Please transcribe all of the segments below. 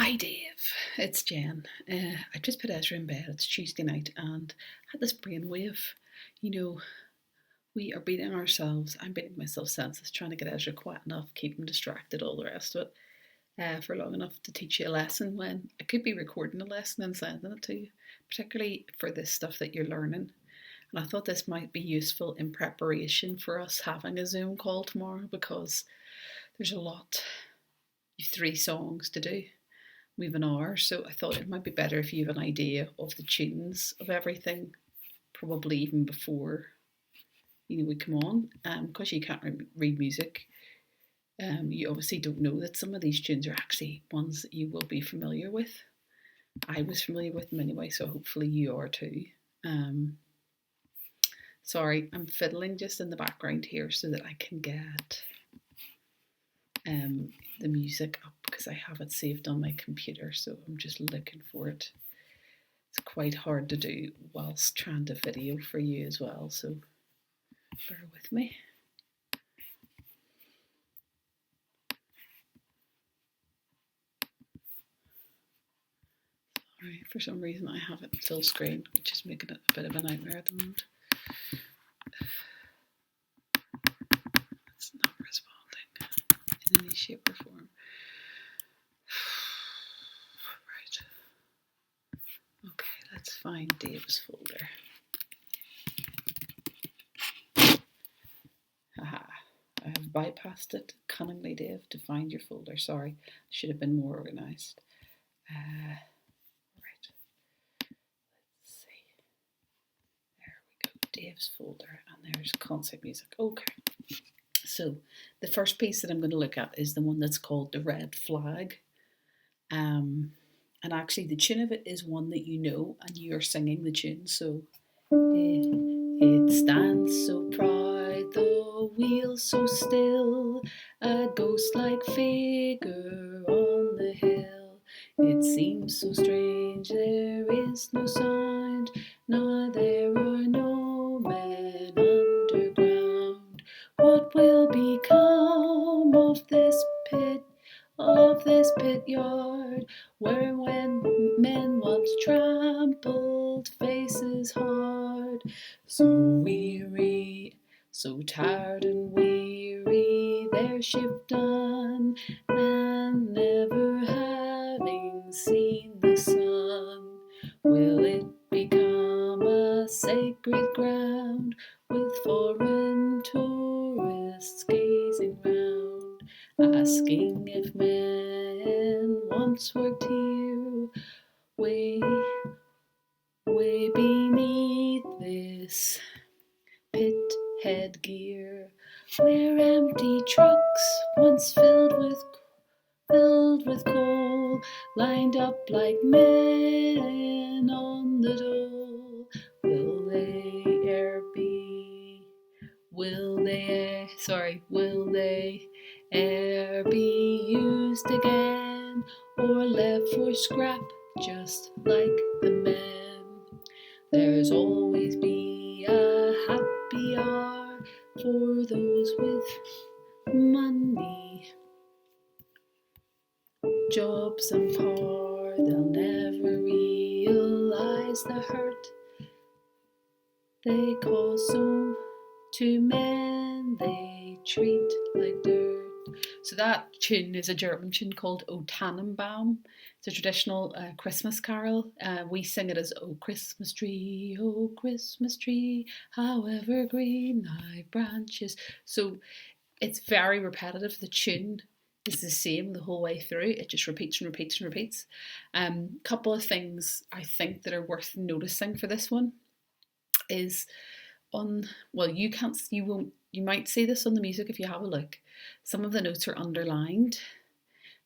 Hi Dave, it's Jen. I just put Ezra in bed. It's Tuesday night and had this brainwave. You know, we are beating ourselves. I'm beating myself senseless trying to get Ezra quiet enough, keep him distracted, all the rest of it, for long enough to teach you a lesson when I could be recording a lesson and sending it to you, particularly for this stuff that you're learning. And I thought this might be useful in preparation for us having a Zoom call tomorrow because there's a lot. You've 3 songs to do. We have an hour, so I thought it might be better if you have an idea of the tunes of everything, probably even before we come on, because you can't read music. You obviously don't know that some of these tunes are actually ones that you will be familiar with. I was familiar with them anyway, so hopefully you are too. Sorry, I'm fiddling just in the background here so that I can get the music up because I have it saved on my computer, so I'm just looking for it. It's quite hard to do whilst trying to video for you as well, so bear with me. Sorry, for some reason I have it full screen, which is making it a bit of a nightmare at the moment. It's not responding in any shape or form. Right. Okay, let's find Dave's folder. Haha. I have bypassed it cunningly, Dave, to find your folder. Sorry, I should have been more organised. Right. Let's see. There we go. Dave's folder, and there's concert music. Okay. So the first piece that I'm going to look at is the one that's called The Red Flag. And actually the tune of it is one that you know and you're singing the tune. So it stands so proud, the wheel so still, a ghost-like figure on the hill. It seems so strange, there is no sound, now there are no men underground. What will become of this pit yard, where when men once trampled faces hard? So weary, so tired and weary, their shift done, and never having seen the sun, will it become a sacred ground, with foreign tourists gazing round, asking if men once worked here, way beneath this pit headgear, where empty trucks once filled with coal lined up like men on the dole. Will they e'er be used again, or left for scrap just like the men? There's always be a happy hour for those with money, jobs and power. They'll never realize the hurt they cause to men they treat like dirt. So that tune is a German tune called O Tannenbaum. It's a traditional Christmas carol. We sing it as O Christmas tree, how evergreen thy branches. So it's very repetitive. The tune is the same the whole way through. It just repeats and repeats and repeats. Couple of things I think that are worth noticing for this one is you might see this on the music if you have a look. Some of the notes are underlined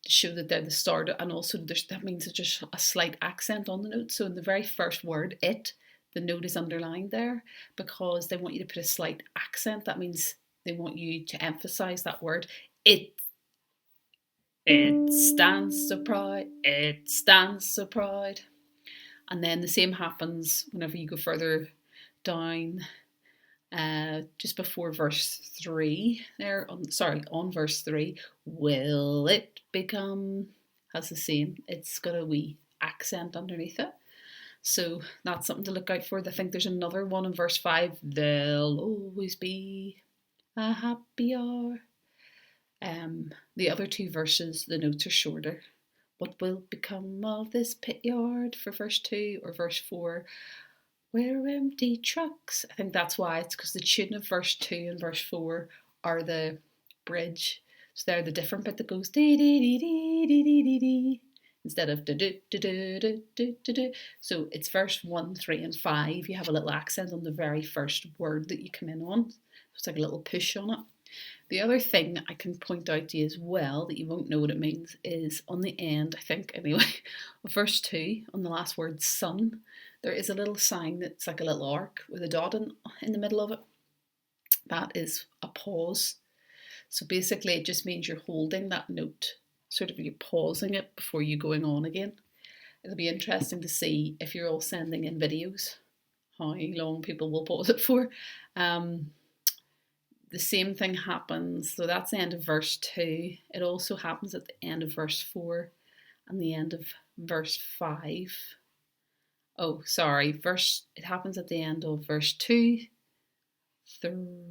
to show that they're the start, and also that means there's just a slight accent on the note. So in the very first word, the note is underlined there because they want you to put a slight accent. That means they want you to emphasize that word. It stands so proud. It stands so proud. And then the same happens whenever you go further down, just before verse 3 on verse 3. Will it become has the same. It's got a wee accent underneath it. So that's something to look out for. I think there's another one in verse 5. There'll always be a happy hour. The other two verses, the notes are shorter. What will become of this pit yard for verse 2 or verse 4? Where empty trucks. I think that's why. It's because the tune of verse 2 and verse 4 are the bridge. So they're the different bit that goes dee dee dee dee dee dee dee dee instead of do do do do do do do do. So it's verse 1, 3, and 5. You have a little accent on the very first word that you come in on. So it's like a little push on it. The other thing I can point out to you as well that you won't know what it means is on the end, I think anyway, of verse 2, on the last word sun, there is a little sign that's like a little arc with a dot in the middle of it. That is a pause. So basically it just means you're holding that note, sort of you're pausing it before you going on again. It'll be interesting to see if you're all sending in videos, how long people will pause it for. The same thing happens, so that's the end of verse 2. It also happens at the end of verse 4 and the end of verse 5. Oh, sorry, it happens at the end of verse 2,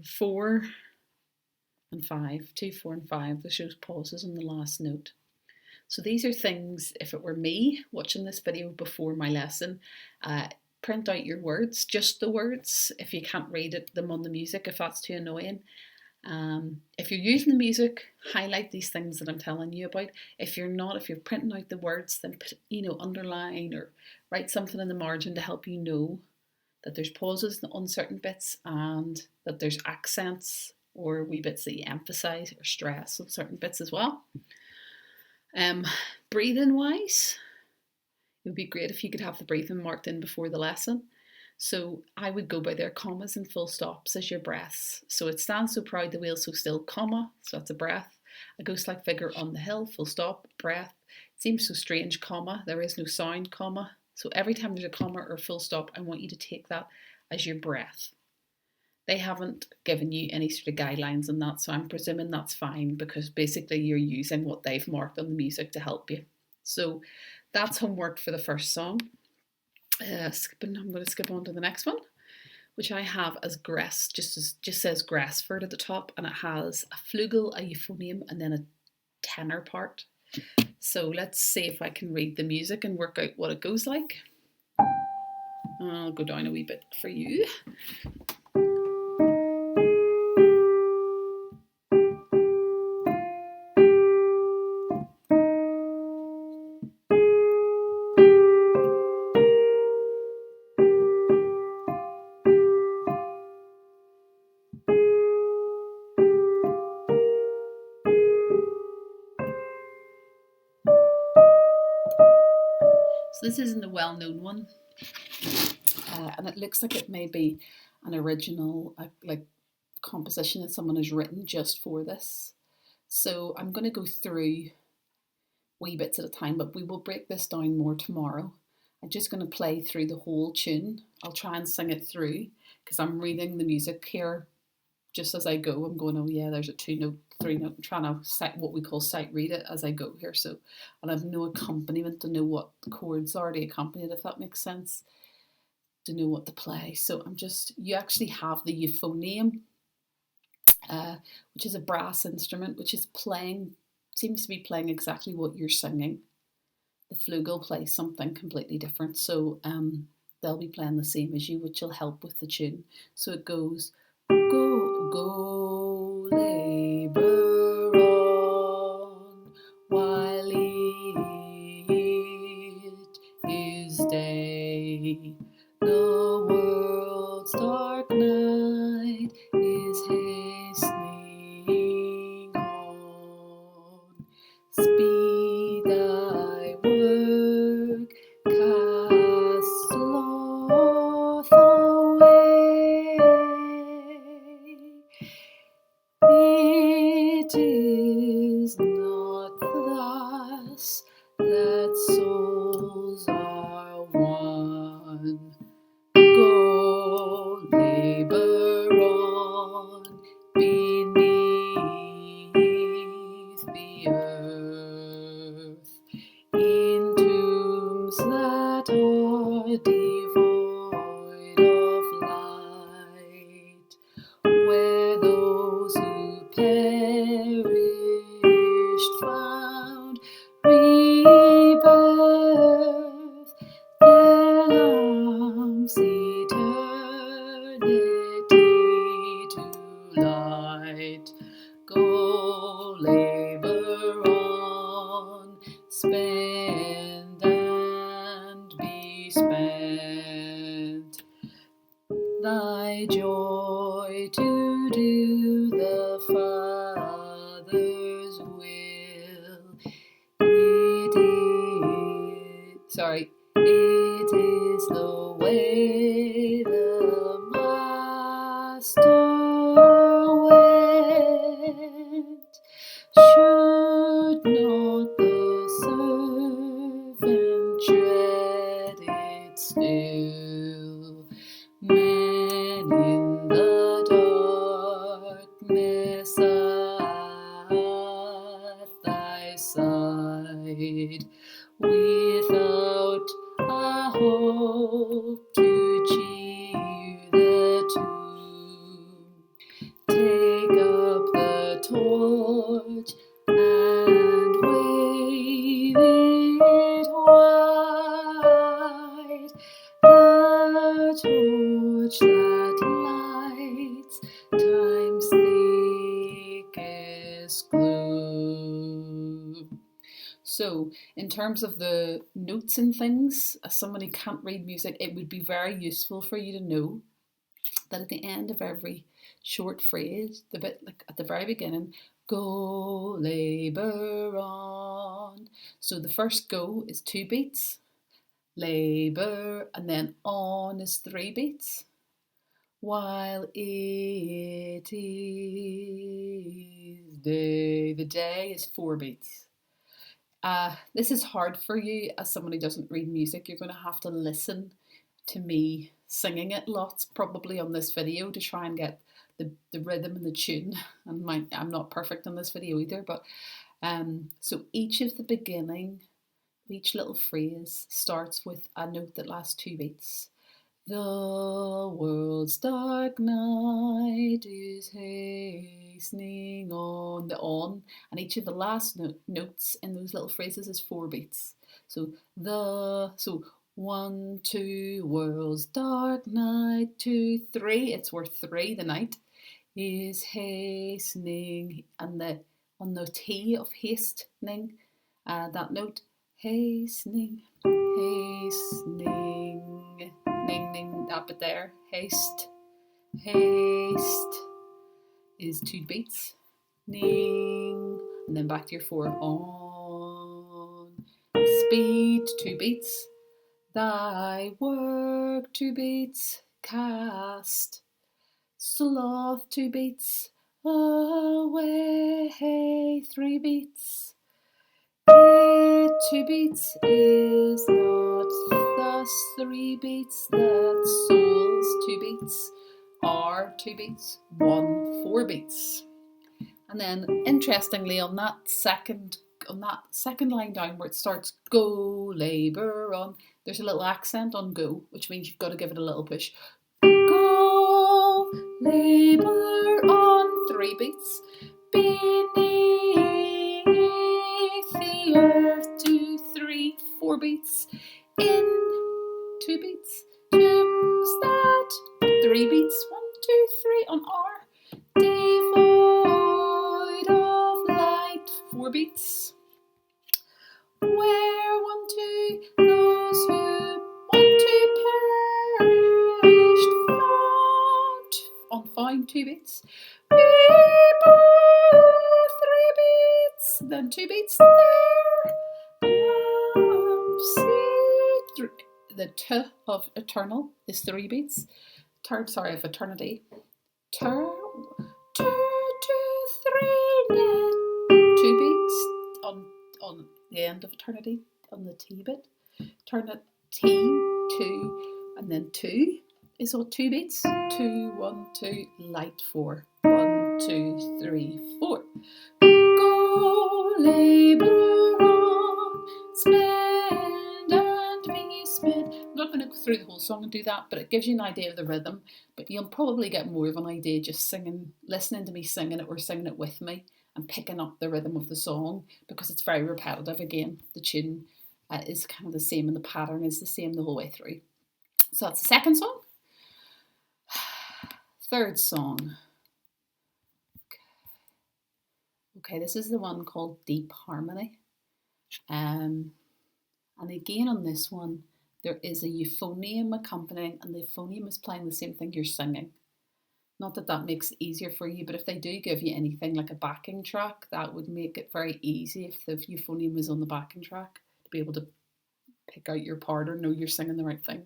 4 and 5. 2, 4 and 5, there's those pauses on the last note. So these are things, if it were me watching this video before my lesson, print out your words, just the words, if you can't read them on the music, if that's too annoying. If you're using the music, highlight these things that I'm telling you about. If you're not, if you're printing out the words, then underline or write something in the margin to help you know that there's pauses on certain bits and that there's accents or wee bits that you emphasize or stress on certain bits as well. Breathing wise, it would be great if you could have the breathing marked in before the lesson. So I would go by their commas and full stops as your breaths. So it stands so proud, the wheel so still, comma, so that's a breath. A ghost-like figure on the hill, full stop, breath. It seems so strange, comma, there is no sound, comma. So every time there's a comma or full stop, I want you to take that as your breath. They haven't given you any sort of guidelines on that, so I'm presuming that's fine because basically you're using what they've marked on the music to help you. So that's homework for the first song. I'm going to skip on to the next one, which I have as just says gresford at the top, and it has a flugel, a euphonium, and then a tenor part. So let's see if I can read the music and work out what it goes like. I'll go down a wee bit for you. So this isn't a well-known one, and it looks like it may be an original like composition that someone has written just for this. So I'm going to go through wee bits at a time, but we will break this down more tomorrow. I'm just going to play through the whole tune. I'll try and sing it through because I'm reading the music here just as I go. I'm going, oh yeah, there's a 2 note, 3 note. I'm trying to what we call sight read it as I go here. So I'll have no accompaniment to know what the chords are to accompany it, if that makes sense, to know what to play. So you actually have the euphonium, which is a brass instrument, which is seems to be playing exactly what you're singing. The flugel plays something completely different. So they'll be playing the same as you, which will help with the tune. So it goes, go, go, labour on, while it is day. The world's dark night is hastening on. Speed thy work, cast sloth away. It is not thus that souls are won. Go, labour on beneath the earth. round, rebirth, their lamps eternity to light. Go labor on, spend and be spent. Thy joy to do the Father's will. It is the way the Master went. Should not the servant dread it still? Men in the darkness at thy side, without a hope to cheer the tomb, take up the torch and wave it wide, the torch that lights time's thickest gloom. So, in terms of the notes and things, as someone who can't read music, it would be very useful for you to know that at the end of every short phrase, the bit like at the very beginning, go labour on. So the first go is 2 beats, labour, and then on is 3 beats, while it is day. The day is 4 beats. This is hard for you as someone who doesn't read music. You're going to have to listen to me singing it lots, probably on this video, to try and get the rhythm and the tune. And I'm not perfect on this video either, but so each of the beginning, each little phrase starts with a note that lasts 2 beats. The world's dark night is hastening on, the on, and each of the last notes in those little phrases is 4 beats. So 1, 2, world's dark night, 2, 3, it's worth 3, the night is hastening, and on the T of hastening, that note, hastening, ning, ning, that bit there, haste is 2 beats, ning, and then back to your 4, on, speed, 2 beats, thy work, 2 beats, cast, sloth, 2 beats, away, 3 beats, it 2 beats is not thus 3 beats, that souls 2 beats are 2 beats, 1 4 beats. And then interestingly on that second line down where it starts go labour on, there's a little accent on go, which means you've got to give it a little push. Go labour on, 3 beats, beneath the earth, 2 3 4 beats, in 2 beats, tombs that 3 beats, 1 2 3 on R, devoid of light, 4 beats, where 1 2 those who want to perish found, on find 2 beats, rebirth 3 beats, then 2 beats there, the T of eternal is 3 beats, of eternity, 2 3 net, 2 beats on the end of eternity, on the T bit, eternity, 2, and then 2 is all 2 beats, 2 1 2, light 4, 1 2 3 4, go labour on, spend and be spent. I'm not going to go through the whole song and do that, but it gives you an idea of the rhythm. But you'll probably get more of an idea just listening to me singing it or singing it with me. and picking up the rhythm of the song because it's very repetitive. Again, the tune is kind of the same and the pattern is the same the whole way through. So that's the second song. Third song. Okay, this is the one called Deep Harmony. And again on this one, there is a euphonium accompanying, and the euphonium is playing the same thing you're singing. Not that that makes it easier for you, but if they do give you anything like a backing track, that would make it very easy if the euphonium was on the backing track to be able to pick out your part or know you're singing the right thing.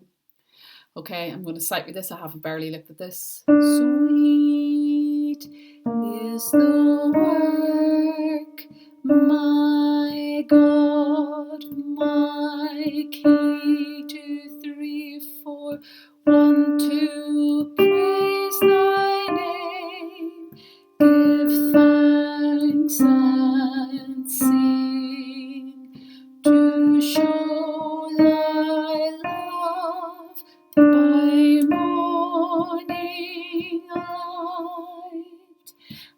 Okay, I'm going to sight read this. I haven't barely looked at this. Sweet is the work, my God, my key, 2, 3, 4, 1, 2, praise thy name, give thanks and sing, to show thy love by morning light,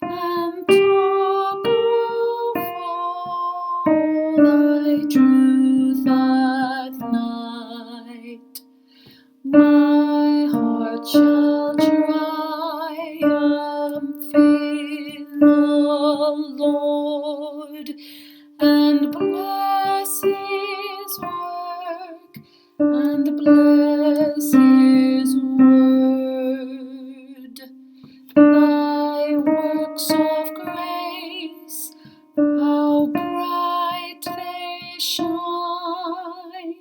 and talk of all thy truth at night. My heart shall triumph in the Lord, and bless his work, and bless his word. Thy works of grace, how bright they shine,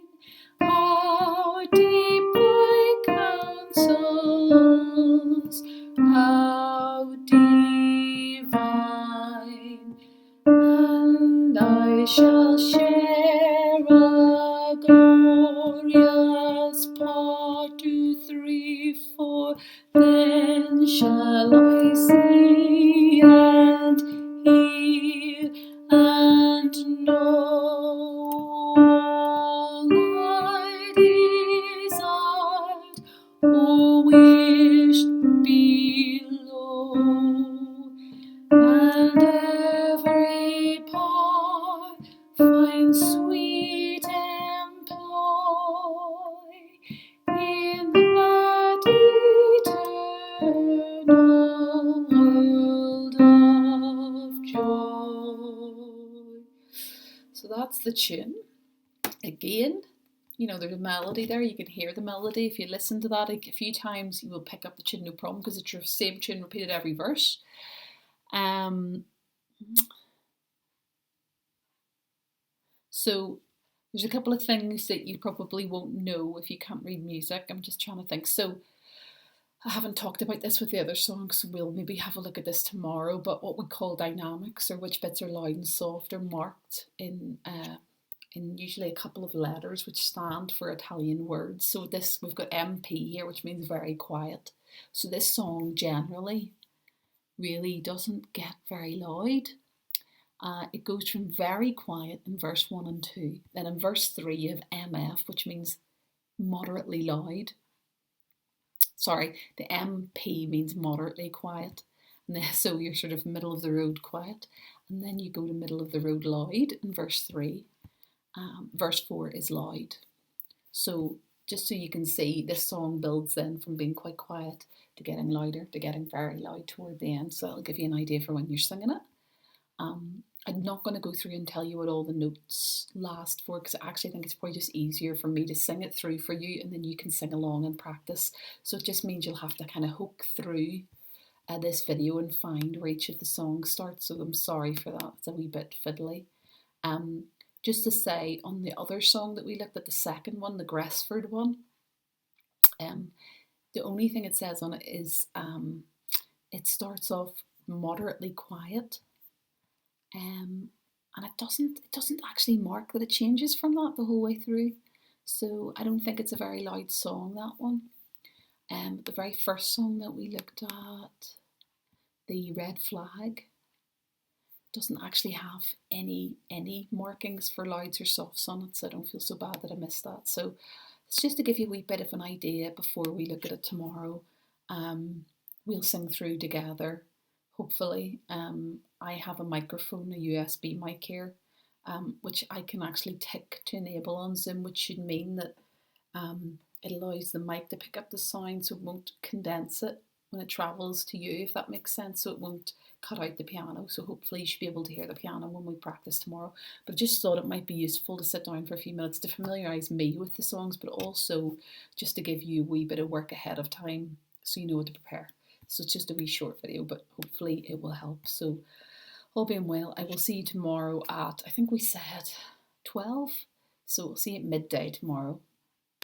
how deep thy counsels, how divine. And I shall share a glorious part, 2, 3, 4. Then shall I see and hear and know all I desired or wished below, and every part find sweet employ in that eternal world of joy. So that's the tune. Again, there's a melody there. You can hear the melody. If you listen to that a few times, you will pick up the tune, no problem, because it's the same tune repeated every verse. So there's a couple of things that you probably won't know if you can't read music. I'm just trying to think. So I haven't talked about this with the other songs, so we'll maybe have a look at this tomorrow. But what we call dynamics, or which bits are loud and soft, are marked in usually a couple of letters which stand for Italian words. So we've got MP here, which means very quiet. So this song generally really doesn't get very loud. It goes from very quiet in verse 1 and 2. Then in verse 3 you have MF, which means moderately loud. Sorry, the MP means moderately quiet. So you're sort of middle of the road quiet. And then you go to middle of the road loud in verse 3. Verse 4 is loud. So just so you can see, this song builds then from being quite quiet to getting louder to getting very loud toward the end. So that'll give you an idea for when you're singing it. I'm not going to go through and tell you what all the notes last for, because I actually think it's probably just easier for me to sing it through for you, and then you can sing along and practice. So it just means you'll have to kind of hook through this video and find where each of the songs starts. So I'm sorry for that, it's a wee bit fiddly. Just to say, on the other song that we looked at, the second one, the Gresford one, the only thing it says on it is it starts off moderately quiet, and it doesn't actually mark that it changes from that the whole way through. So I don't think it's a very loud song, that one. The very first song that we looked at, the Red Flag, doesn't actually have any markings for louds or softs on it, so I don't feel so bad that I missed that. So it's just to give you a wee bit of an idea before we look at it tomorrow. We'll sing through together, hopefully. I have a microphone, a USB mic here, which I can actually tick to enable on Zoom, which should mean that it allows the mic to pick up the sound so it won't condense it when it travels to you, if that makes sense. So it won't cut out the piano. So hopefully you should be able to hear the piano when we practice tomorrow. But I just thought it might be useful to sit down for a few minutes to familiarise me with the songs, but also just to give you a wee bit of work ahead of time so you know what to prepare. So it's just a wee short video, but hopefully it will help. So all being well, I will see you tomorrow at, I think we said 12. So we'll see you at midday tomorrow.